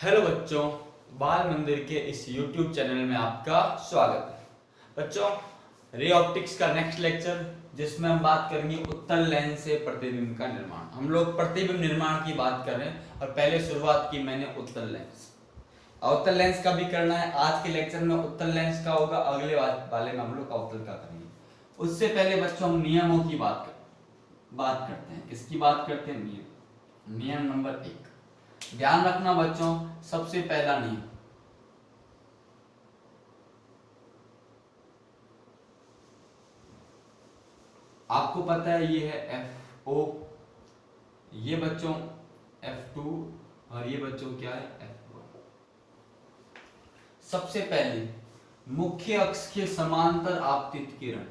Hello बच्चों, बाल मंदिर के इस YouTube चैनल में आपका स्वागत है। बच्चों, रे ऑप्टिक्स का नेक्स्ट लेक्चर जिसमें हम बात करेंगे उत्तल लेंस से प्रतिबिंब का निर्माण। हम लोग प्रतिबिंब निर्माण की बात कर रहे हैं और पहले शुरुआत की मैंने उत्तल लेंस। अवतल लेंस का भी करना है। आज के लेक्चर में उत्तल लेंस का होगा, अगले वाले में हम लोग अवतल का करेंगे। उससे पहले बच्चों हम नियमों की बात करते हैं। किसकी बात करते हैं? नियम नंबर 1। ध्यान रखना बच्चों, सबसे पहला नियम, आपको पता है ये है FO, ये बच्चों F2 और ये बच्चों क्या है F1। सबसे पहले मुख्य अक्ष के समांतर आपतित किरण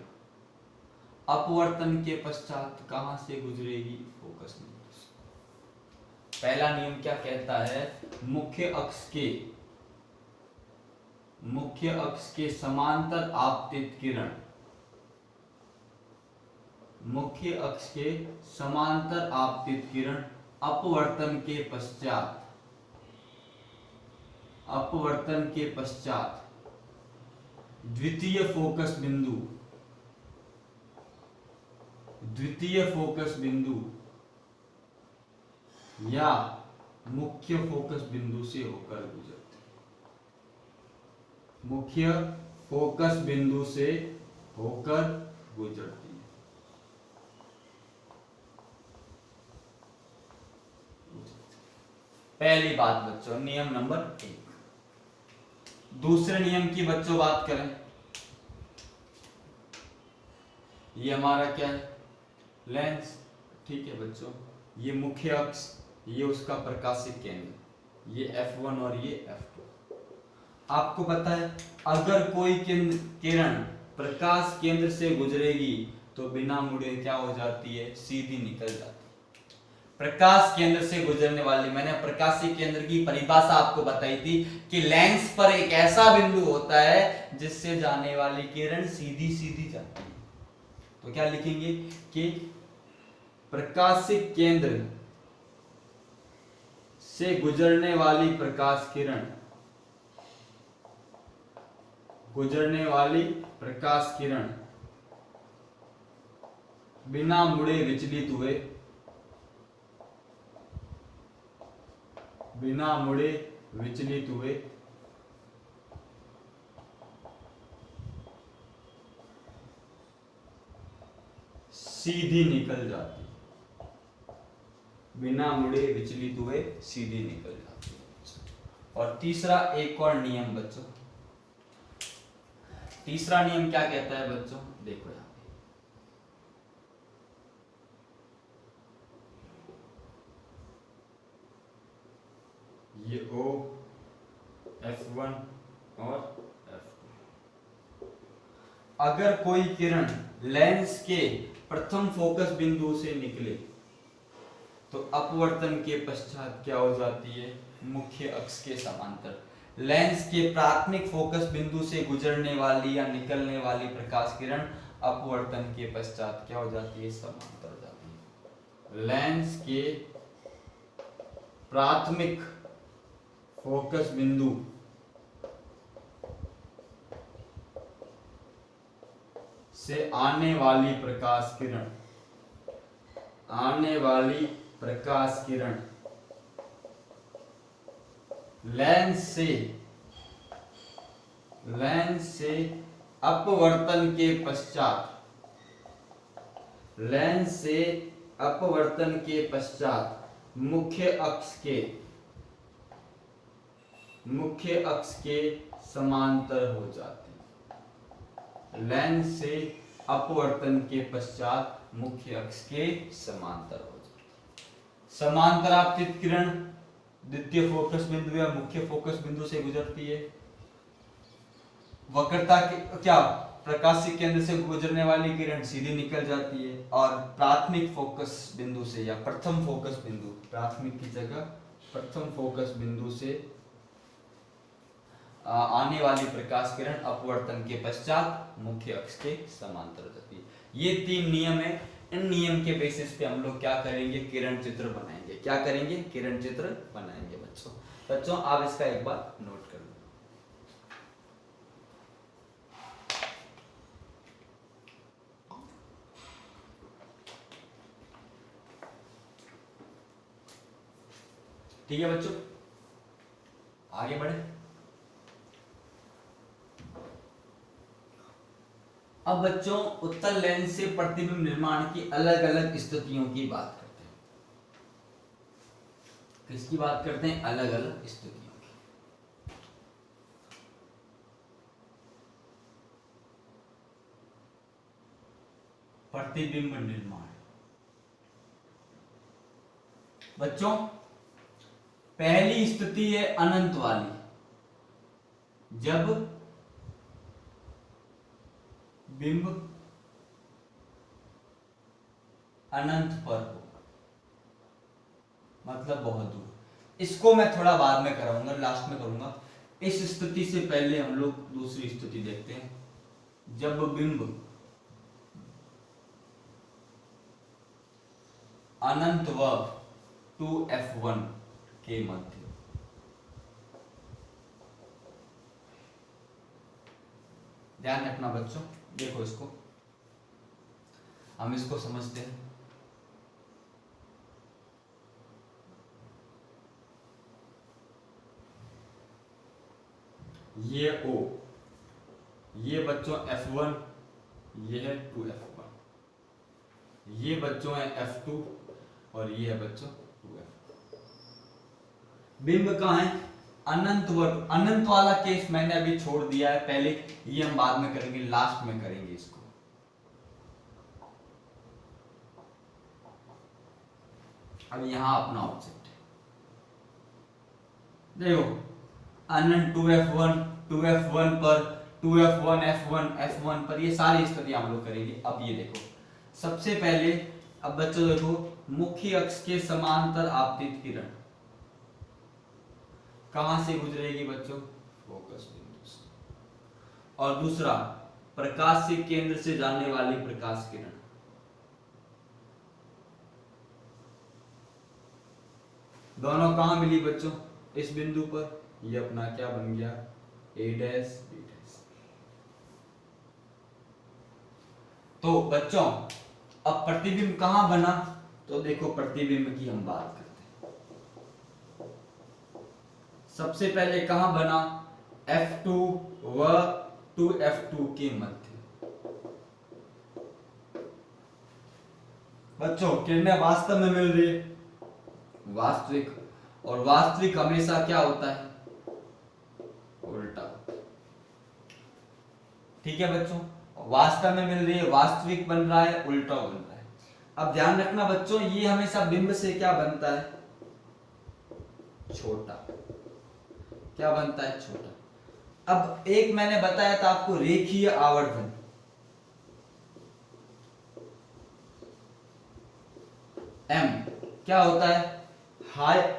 अपवर्तन के पश्चात कहां से गुजरेगी? फोकस बिंदु से। पहला नियम क्या कहता है? मुख्य अक्ष के समांतर आपतित किरण, मुख्य अक्ष के समांतर आपतित किरण अपवर्तन के पश्चात द्वितीय फोकस बिंदु या मुख्य फोकस बिंदु से होकर गुजरती है। मुख्य फोकस बिंदु से होकर गुजरती है। पहली बात बच्चों, नियम नंबर 1। दूसरे नियम की बच्चों बात करें, ये हमारा क्या है? लेंस। ठीक है बच्चों, ये मुख्य अक्ष, ये उसका प्रकाशिक केंद्र, ये F1 और ये F2। आपको पता है अगर कोई किरण प्रकाश केंद्र से गुजरेगी तो बिना मुड़े क्या हो जाती है? सीधी निकल जाती है। प्रकाश केंद्र से गुजरने वाली, मैंने प्रकाशिक केंद्र की परिभाषा आपको बताई थी कि लेंस पर एक ऐसा बिंदु होता है जिससे जाने वाली किरण सीधी सीधी जाती है। तो क्या लिखेंगे कि प्रकाशिक केंद्र से गुजरने वाली प्रकाश किरण बिना मुड़े विचलित हुए सीधी निकल जाती, बिना मुड़े विचलित हुए सीधी निकल जाती है। और तीसरा एक और नियम बच्चों, तीसरा नियम क्या कहता है बच्चों? देखो यहां ये O, F1 और F2। अगर कोई किरण लेंस के प्रथम फोकस बिंदु से निकले तो अपवर्तन के पश्चात क्या हो जाती है? मुख्य अक्ष के समांतर। लेंस के प्राथमिक फोकस बिंदु से गुजरने वाली या निकलने वाली प्रकाश किरण अपवर्तन के पश्चात क्या हो जाती है? समांतर हो जाती है। लेंस के प्राथमिक फोकस बिंदु से आने वाली प्रकाश किरण लेंस से अपवर्तन के पश्चात मुख्य अक्ष के समांतर हो जाती है। लेंस से अपवर्तन के पश्चात मुख्य अक्ष के समांतर हो जाती है। समांतर आपतित किरण द्वितीय फोकस बिंदु या मुख्य फोकस बिंदु से गुजरती है। वक्रता के क्या? प्रकाशिक केंद्र से गुजरने वाली किरण सीधी निकल जाती है और प्राथमिक फोकस बिंदु से या प्रथम फोकस बिंदु, प्राथमिक की जगह प्रथम फोकस बिंदु से आने वाली प्रकाश किरण अपवर्तन के पश्चात मुख्य अक्ष के समांतर हो जाती है। ये 3 नियम है। इन नियम के बेसिस पे हम लोग क्या करेंगे? किरण चित्र बनाएंगे। क्या करेंगे? किरण चित्र बनाएंगे बच्चों। बच्चों आप इसका एक बार नोट कर लो। ठीक है बच्चों, आगे बढ़े। अब बच्चों उत्तल लेंस से प्रतिबिंब निर्माण की अलग अलग स्थितियों की बात करते हैं। किसकी बात करते हैं? अलग अलग स्थितियों की। प्रतिबिंब निर्माण। बच्चों पहली स्थिति है अनंत वाली, जब बिंब अनंत पर हो, मतलब बहुत दूर। इसको मैं थोड़ा बाद में कराऊंगा, लास्ट में करूंगा। इस स्थिति से पहले हम लोग दूसरी स्थिति देखते हैं, जब बिंब अनंत व 2f1 के मध्य। ध्यान रखना बच्चों, देखो इसको हम इसको समझते हैं। ये O, ये बच्चों F1, ये है 2f1, ये बच्चों है F2 और ये है बच्चों 2f। बिंब कहाँ है? अनंत वर्ग। अनंत वाला केस मैंने अभी छोड़ दिया है, पहले ये हम बाद में करेंगे, लास्ट में करेंगे इसको। अब यहां अपना ऑब्जेक्ट है, देखो अनंत 2f1 पर 2f1 f1 पर, ये सारी स्थिति हम लोग करेंगे। अब ये देखो सबसे पहले, अब बच्चों देखो मुख्य अक्ष के समांतर आपतित किरण कहां से गुजरेगी बच्चों? फोकस बिंदु से। और दूसरा प्रकाश से केंद्र से जाने वाली प्रकाश किरण दोनों कहां मिली बच्चों? इस बिंदु पर। ये अपना क्या बन गया? A dash B dash. तो बच्चों अब प्रतिबिंब कहां बना? तो देखो प्रतिबिंब की हम बात करते हैं। सबसे पहले कहां बना? F2 व 2f2 के मध्य। बच्चों किरणें वास्तव में मिल रही है, वास्तविक, और वास्तविक हमेशा क्या होता है? उल्टा। ठीक है बच्चों, वास्तव में मिल रही है, वास्तविक बन रहा है, उल्टा बन रहा है। अब ध्यान रखना बच्चों, ये हमेशा बिंब से क्या बनता है? छोटा। क्या बनता है? छोटा। अब एक मैंने बताया था आपको, रेखीय आवर्धन। M क्या होता है?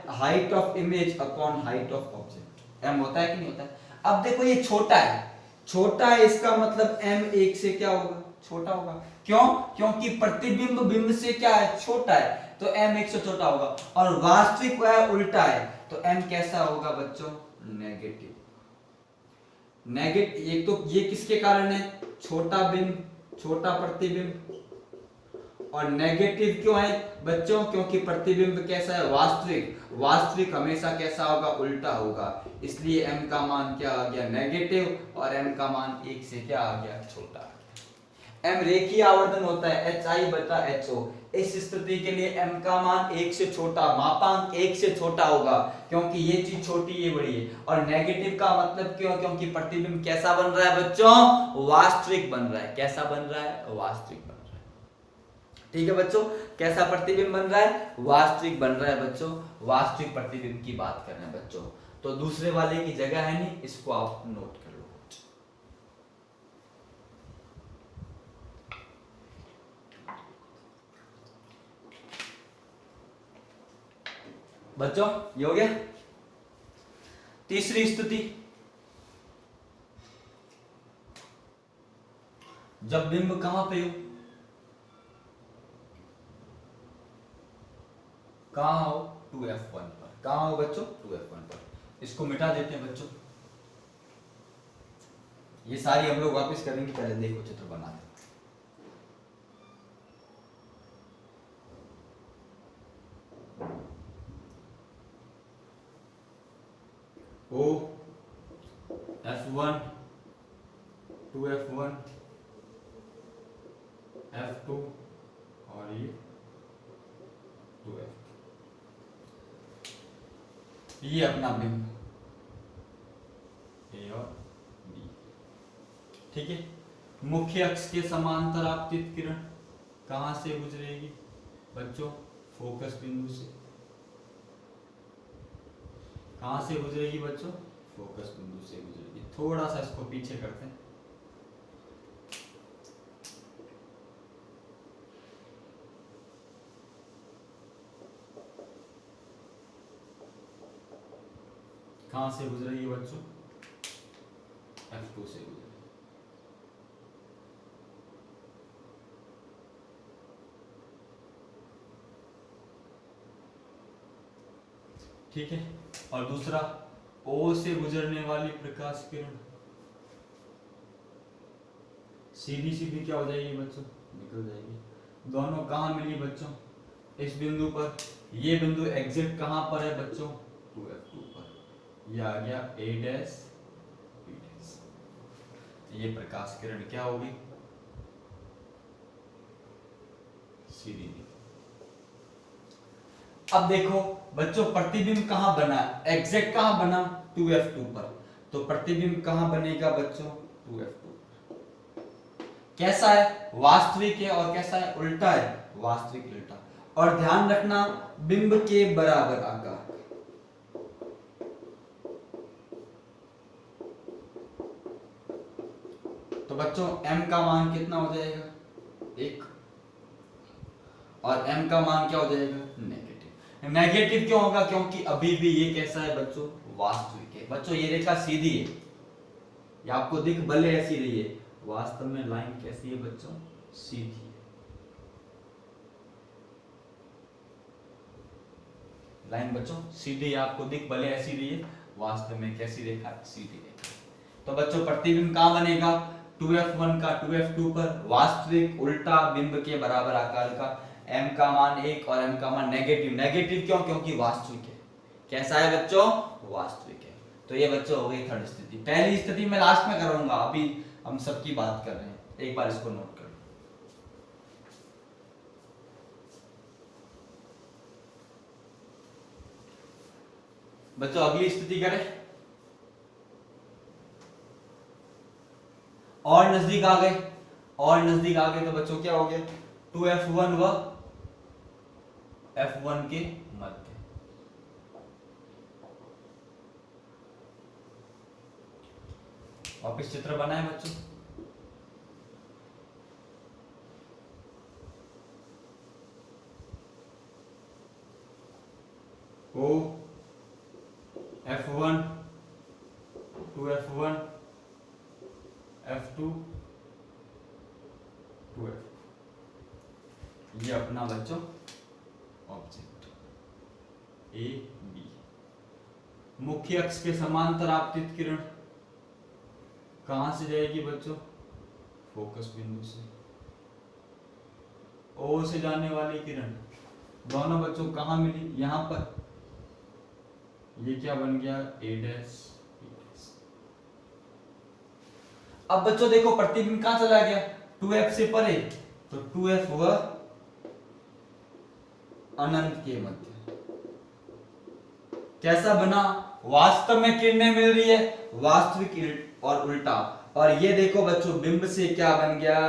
Height of image upon height of object. M होता है कि नहीं होता है? अब देखो ये छोटा है, छोटा है, इसका मतलब M एक से क्या होगा? छोटा होगा। क्यों? क्योंकि प्रतिबिंब बिंब से क्या है? छोटा है, तो M एक से छोटा होगा। और वास्तविक वह उल्टा है, तो M कैसा होगा बच्चों? नेगेटिव। एक तो ये किसके कारण है? छोटा बिंब, छोटा प्रतिबिंब। और नेगेटिव क्यों है बच्चों? क्योंकि प्रतिबिंब कैसा है? वास्तविक। वास्तविक हमेशा कैसा होगा? उल्टा होगा। इसलिए m का मान क्या आ गया? नेगेटिव, और m का मान एक से क्या आ गया? छोटा। m रेखीय आवर्धन होता है, HI/HO। इस स्थिति के लिए m का मान एक से छोटा, मापांक एक से छोटा होगा, क्योंकि ये चीज छोटी, ये बड़ी है। और नेगेटिव का मतलब क्यों? क्योंकि प्रतिबिंब कैसा बन रहा है बच्चों? वास्तविक बन रहा है। कैसा बन रहा है? वास्तविक बन रहा है। ठीक है बच्चों, कैसा प्रतिबिंब बन रहा है? वास्तविक बन रहा है बच्चों। वास्तविक प्रतिबिंब की बात कर रहे हैं बच्चों, तो दूसरे वाले की जगह है नहीं, इसको आप नोट कर लो। बच्चों ये हो गया। तीसरी स्थिति, जब बिंब कहां पे हो? कहां हो? 2f1 पर। कहां हो बच्चों? 2f1 पर। इसको मिटा देते हैं बच्चों, ये सारी हम लोग वापस करेंगे, पहले देखो चित्र बना दे। ओ F1 2F1 F2 और ये 2F2, ये अपना बिंब ए और बी। ठीक है, मुख्य अक्ष के समांतर आपतित किरण कहां से गुजरेगी बच्चों? फोकस बिंदु से। कहां से गुजरेगी बच्चों? फोकस बिंदु से गुजरेगी। थोड़ा सा इसको पीछे करते हैं। कहां से गुजरेगी बच्चों? F2 से गुजरेगी। ठीक है, और दूसरा O से गुजरने वाली प्रकाश किरण सीधी सीधी क्या हो जाएगी बच्चों? निकल जाएगी। दोनों कहां मिली बच्चों? इस बिंदु पर। ये बिंदु एग्जिट कहां पर है बच्चों? 2F2 पर। ये आ गया A डैश B डैश। ये प्रकाश किरण क्या होगी? सीधी निकल। अब देखो बच्चों, प्रतिबिंब कहां बना? एग्जैक्ट कहां बना? 2F2 पर। तो प्रतिबिंब कहां बनेगा बच्चों? 2F2 पर। कैसा है? वास्तविक है। और कैसा है? उल्टा है। वास्तविक उल्टा। और ध्यान रखना, बिंब के बराबर आकार। तो बच्चों m का मान कितना हो जाएगा? 1। और m का मान क्या हो जाएगा? नेगेटिव। नेगेटिव क्यों होगा? क्योंकि अभी भी ये कैसा है बच्चों? वास्तविक है। बच्चों ये रेखा सीधी है, ये आपको दिख भले ऐसी रही है, वास्तव में लाइन कैसी है बच्चों? सीधी है। लाइन बच्चों सीधी आपको दिख भले ऐसी रही है, वास्तव में कैसी रेखा? सीधी रेखा। तो बच्चों प्रतिबिंब कहां बनेगा? 2F1 का 2F2 पर। वास्तविक उल्टा बिंब के बराबर आकार का। m का मान 1 और m का मान नेगेटिव। नेगेटिव क्यों? क्योंकि वास्तविक है। कैसा है बच्चों? वास्तविक है। तो ये बच्चों हो गई थर्ड स्थिति। पहली स्थिति मैं लास्ट में करूंगा, अभी हम सबकी बात कर रहे हैं। एक बार इसको नोट कर लो। बच्चों अगली स्थिति करें। और नजदीक आ गए, और नजदीक आ गए तो बच्चों क्या हो गया? 2F1 व F1 के मध्य। वापिस चित्र बनाए बच्चों। O F1 2F1 F2 2F, ये अपना बच्चों ऑब्जेक्ट ए बी। मुख्य अक्ष के समांतर आपतित किरण कहां से जाएगी बच्चों? फोकस बिंदु से। ओ से जाने वाली किरण दोनों बच्चों कहां मिली? यहां पर। ये क्या बन गया? ए डैश बी डैश। अब बच्चों देखो प्रतिबिंब कहां चला गया? 2F से परे, तो 2F व अनंत के मध्य। कैसा बना? वास्तव में किरणें मिल रही है, वास्तविक और उल्टा। और ये देखो बच्चों बिंब से क्या बन गया?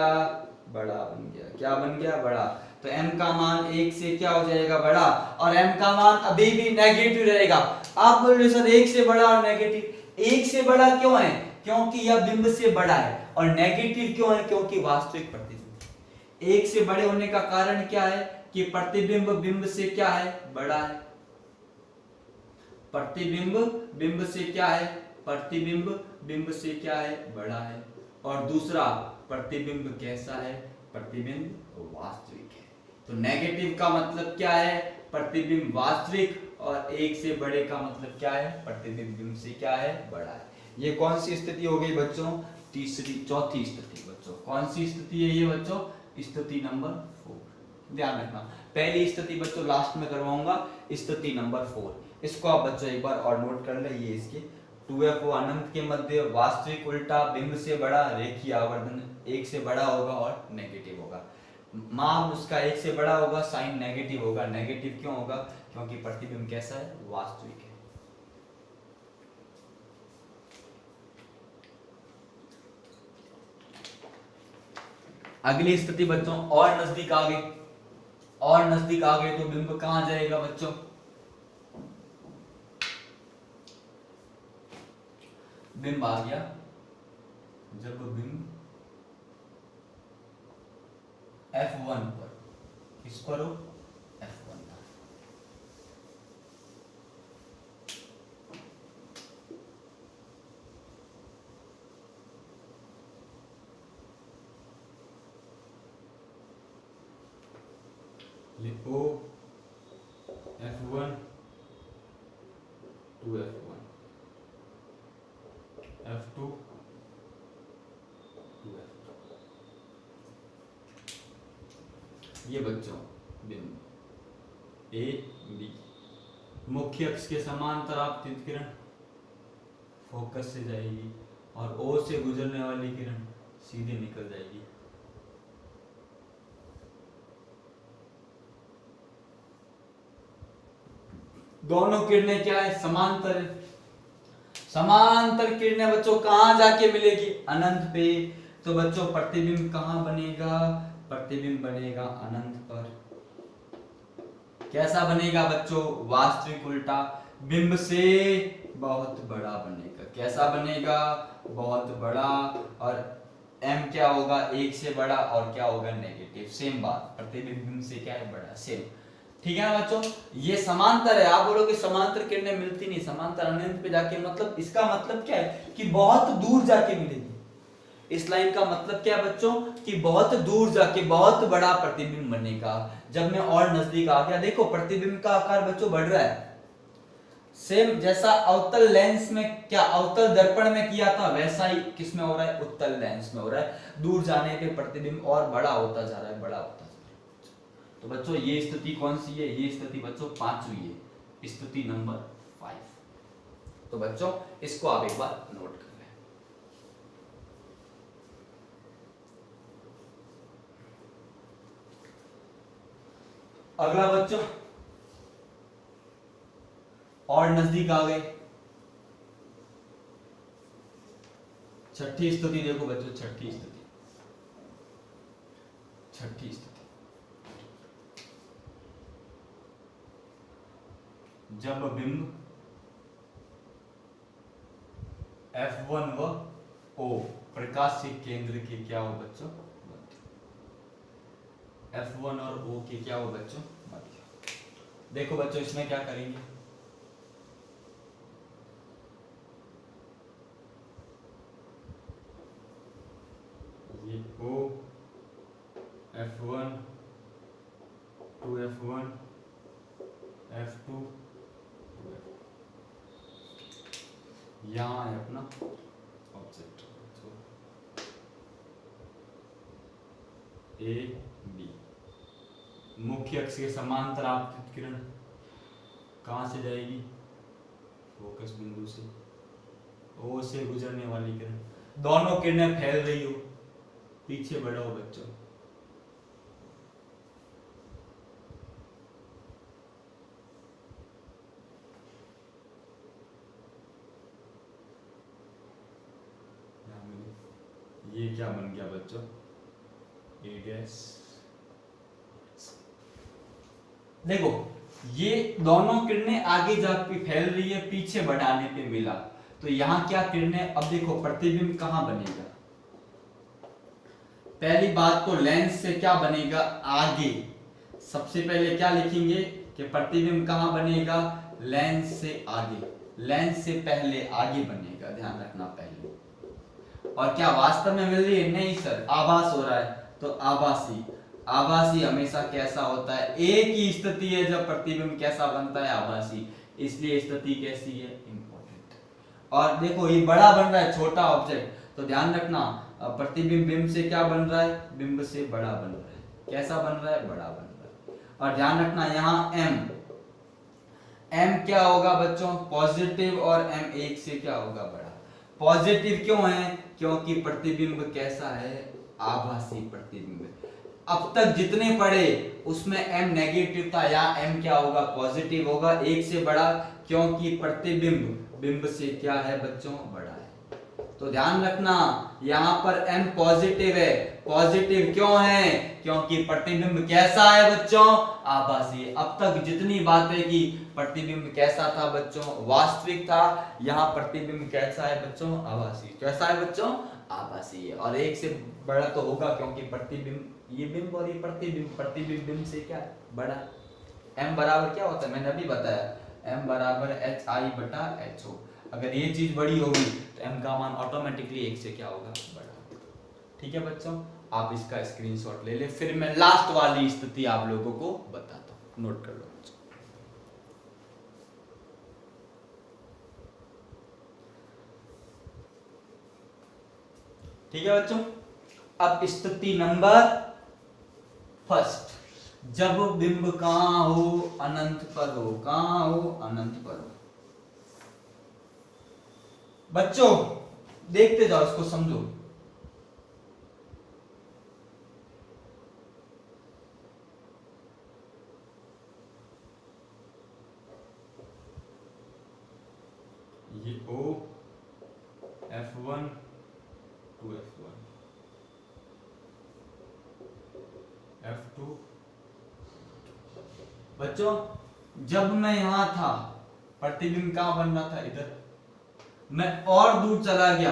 बड़ा बन गया। क्या बन गया? बड़ा। तो m का मान 1 से क्या हो जाएगा? बड़ा। और m का मान अभी भी नेगेटिव रहेगा। आप बोल रहे सर 1 से बड़ा और नेगेटिव। 1 से बड़ा क्यों है? क्योंकि यह बिंब से बड़ा है। और नेगेटिव क्यों है? क्योंकि वास्तविक प्रतिबिंब। 1 से बड़े होने का कारण क्या है? कि प्रतिबिंब बिंब से क्या है? बड़ा है। प्रतिबिंब बिंब से क्या है? प्रतिबिंब बिंब से क्या है? बड़ा है। और दूसरा प्रतिबिंब कैसा है? प्रतिबिंब वास्तविक है। तो नेगेटिव का मतलब क्या है? प्रतिबिंब वास्तविक और एक से बड़े का मतलब क्या है, प्रतिबिंब बिंब से क्या है, बड़ा है। ये कौन सी स्थिति हो गई बच्चों, चौथी स्थिति बच्चों। कौन सी स्थिति है ये बच्चों, स्थिति नंबर 4। ध्यान रखना, पहली स्थिति बच्चों लास्ट में करवाऊंगा, स्थिति नंबर 4। इसको आप बच्चों एक बार और नोट कर ले। ये इसके 2f अनंत के मध्य, वास्तविक उल्टा, बिंब से बड़ा, रेखीय आवर्धन, एक से बड़ा होगा और नेगेटिव होगा। मान उसका एक से बड़ा होगा, साइन नेगेटिव होगा। नेगेटिव क्यों होगा, क्योंकि प्रतिबिंब कैसा है, वास्तविक है। अगली स्थिति बच्चों, और नजदीक आ गए, और नजदीक आ गए तो बिंब कहां जाएगा बच्चों, बिंब आ गया जब बिंब F1 पर, किस पर हो, F1 पर। लिखो F1 to F1, F2 to F2। ये बच्चों बिंब ए बी, मुख्य अक्ष के समांतर आपतित किरण फोकस से जाएगी और ओ से गुजरने वाली किरण सीधे निकल जाएगी। दोनों किरणें क्या है, समांतर है। समांतर किरणें बच्चों कहां जाके मिलेगी, अनंत पे। तो बच्चों प्रतिबिंब कहां बनेगा, प्रतिबिंब बनेगा अनंत पर। कैसा बनेगा बच्चों, वास्तविक उल्टा, बिंब से बहुत बड़ा बनेगा। कैसा बनेगा, बहुत बड़ा। और m क्या होगा, एक से बड़ा, और क्या होगा, नेगेटिव। सेम बात, प्रतिबिंब बिंब से क्या है, बड़ा। सेम, ठीक है ना बच्चों। ये समांतर है। आप बोलोगे समांतर किरणें मिलती नहीं, समांतर अनंत पे जाके, मतलब इसका मतलब क्या है कि बहुत दूर जाके मिलेगी। इस लाइन का मतलब क्या है बच्चों, कि बहुत दूर जाके बहुत बड़ा प्रतिबिंब बनेगा। जब मैं और नजदीक आ गया, देखो प्रतिबिंब का आकार बच्चों बढ़ रहा है। सेम जैसा अवतल लेंस में, क्या अवतल दर्पण में किया था, वैसा ही किस में हो रहा है, उत्तल लेंस में हो रहा है। दूर जाने पे प्रतिबिंब और बड़ा होता जा रहा है, बड़ा होता जा रहा है। तो बच्चों ये स्थिति कौन सी है, ये स्थिति बच्चों पांचवी है, स्थिति नंबर 5। तो बच्चों इसको आप एक बार नोट कर लें। अगला बच्चों, और नजदीक आ गए, छठी स्थिति देखो बच्चों, छठी स्थिति, छठी स्थिति, जब बिंब F1 व O प्रकाशीय केंद्र के क्या हो बच्चों, मध्य। F1 और O के क्या हो बच्चों, मध्य। देखो बच्चों इसमें क्या करेंगे, ये O F1 to F1 F2 यहाँ है अपना ऑब्जेक्ट, ए बी। मुख्य अक्ष के समांतर आपतित किरण कहां से जाएगी, फोकस बिंदु से, ओ से गुजरने वाली किरण। दोनों किरणें फैल रही हो, पीछे बढ़ो बच्चों। ये क्या बन गया बच्चों, ए डैश। देखो ये दोनों किरणें आगे जाके फैल रही है, पीछे बढ़ाने पे मिला। तो यहाँ क्या किरणें, अब देखो प्रतिबिंब कहाँ बनेगा। पहली बात तो लेंस से क्या बनेगा, आगे। सबसे पहले क्या लिखेंगे कि प्रतिबिंब कहाँ बनेगा, लेंस से आगे, लेंस से पहले आगे बनेगा। ध्यान रखना पहले। और क्या वास्तव में मिल रही है, नहीं सर आभास हो रहा है, तो आभासी। आभासी हमेशा कैसा होता है, एक ही स्थिति है जब प्रतिबिंब कैसा बनता है, आभासी, इसलिए स्थिति कैसी है, इंपॉर्टेंट। और देखो ये बड़ा बन रहा है छोटा ऑब्जेक्ट, तो ध्यान रखना प्रतिबिंब बिंब से क्या बन रहा है, बिंब से बड़ा बन रहा है, कैसा बन रहा है, बड़ा बन रहा है। और ध्यान रखना यहाँ m क्या होगा बच्चों, पॉजिटिव, और m एक से क्या होगा, बड़ा। पॉजिटिव क्यों है, क्योंकि प्रतिबिंब कैसा है, आभासी प्रतिबिंब। अब तक जितने पढ़े उसमें m नेगेटिव था, यहाँ m क्या होगा, पॉजिटिव होगा, एक से बड़ा, क्योंकि प्रतिबिंब बिंब से क्या है बच्चों, बड़ा है। तो ध्यान रखना यहाँ पर m पॉजिटिव है, पॉजिटिव क्यों है, क्योंकि प्रतिबिंब कैसा है बच्चों, आभासी। अब तक जितनी बातें की, प्रतिबिंब कैसा था बच्चों, वास्तविक था, यहाँ प्रतिबिंब कैसा है बच्चों, आभासी। कैसा है बच्चों, आभासी है, और एक से बड़ा तो होगा, क्योंकि प्रतिबिंब, ये बिंब और ये प्रतिबिंब, प्रतिबिंब बिंब से क्या है, बड़ा। m बराबर क्या होता है, मैंने अभी बताया, m बराबर HI/HO। अगर ये चीज बड़ी होगी तो m का मान ऑटोमेटिकली एक से क्या होगा, बड़ा। ठीक है बच्चों, आप इसका स्क्रीनशॉट ले ले, फिर मैं लास्ट वाली स्थिति आप लोगों को बताता हूं, नोट कर लो बच्चों। ठीक है बच्चों, अब स्थिति नंबर फर्स्ट, जब बिंब कहां हो, अनंत पर हो, कहां हो, अनंत पर हो। बच्चों देखते जाओ, इसको समझो। ये O F1 to F1 F2। बच्चों जब मैं यहां था, प्रतिबिंब कहां बन रहा था, इधर। मैं और दूर चला गया,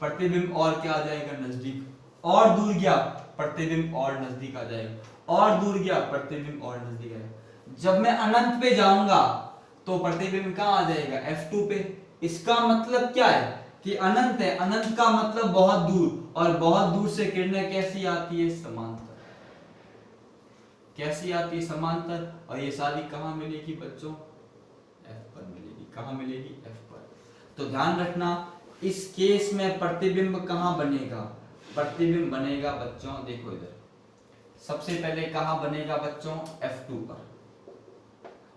प्रतिबिंब और क्या आ जाएगा, नजदीक। और दूर गया, प्रतिबिंब और नजदीक आ जाएगा। और दूर गया, प्रतिबिंब और नजदीक आएगा। जब मैं अनंत पे जाऊंगा तो प्रतिबिंब कहां आ जाएगा, F2 पे। इसका मतलब क्या है कि अनंत है, अनंत का मतलब बहुत दूर, और बहुत दूर से किरणें कैसी आती है, समांतर। कैसी आती है, समांतर। और ये सारी कहां मिलेगी बच्चों, F पर मिलेगी। कहां मिलेगी, F पर। तो ध्यान रखना, इस केस में प्रतिबिंब कहां बनेगा, प्रतिबिंब बनेगा बच्चों, देखो इधर, सबसे पहले कहां बनेगा बच्चों, F2 पर।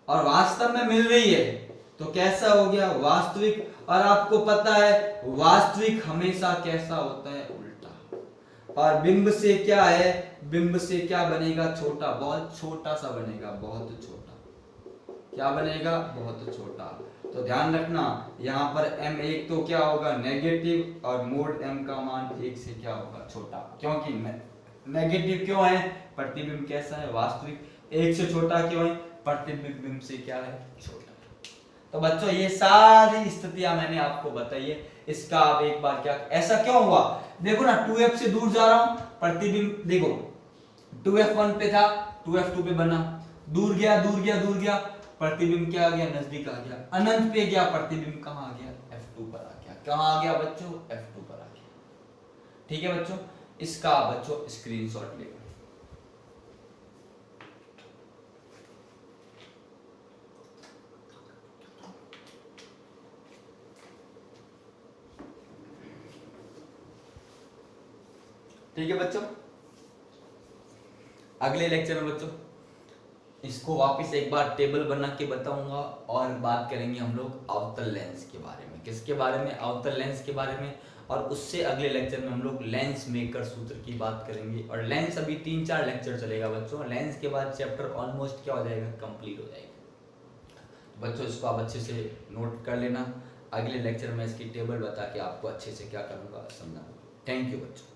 और वास्तव में मिल रही है तो कैसा हो गया, वास्तविक। और आपको पता है वास्तविक हमेशा कैसा होता है, उल्टा। और बिंब से क्या है, बिंब से क्या बनेगा, छोटा, बहुत छोटा सा बनेगा, बहुत छोटा। क्या बनेगा, बहुत छोटा। तो ध्यान रखना यहाँ पर m1 तो क्या होगा, नेगेटिव, और मोड m का मान एक से क्या होगा, छोटा। क्योंकि नेगेटिव क्यों है, प्रतिबिंब कैसा है, वास्तविक। एक से छोटा क्यों है, प्रतिबिंब बिंब से क्या है, छोटा। तो बच्चों ये सारी स्थितियां मैंने आपको बताई है। इसका आप एक बार क्या, ऐसा क्यों हुआ, देखो ना 2f से दूर जा रहा हूं, प्रतिबिंब देखो 2f1 पे था, 2f2 पे बना, दूर गया दूर गया दूर गया, प्रतिबिंब क्या आ गया, नजदीक आ गया। अनंत पे गया, प्रतिबिंब कहां आ गया, F2 पर आ गया। कहां आ गया बच्चों, F2 पर आ गया। ठीक है बच्चों, इसका बच्चों स्क्रीनशॉट ले। ठीक है बच्चों, अगले लेक्चर में बच्चों इसको वापस एक बार टेबल बना के बताऊंगा, और बात करेंगे हम लोग अवतल लेंस के बारे में। किसके बारे में, अवतल लेंस के बारे में। और उससे अगले लेक्चर में हम लोग लेंस मेकर सूत्र की बात करेंगे। और लेंस अभी 3-4 लेक्चर चलेगा बच्चों। लेंस के बाद चैप्टर ऑलमोस्ट क्या हो जाएगा, कंप्लीट हो जाएगा। तो बच्चों इसको आप अच्छे से नोट कर लेना। अगले लेक्चर में इसकी टेबल बता के आपको अच्छे से क्या करूँगा, समझाऊंगा। थैंक यू बच्चों।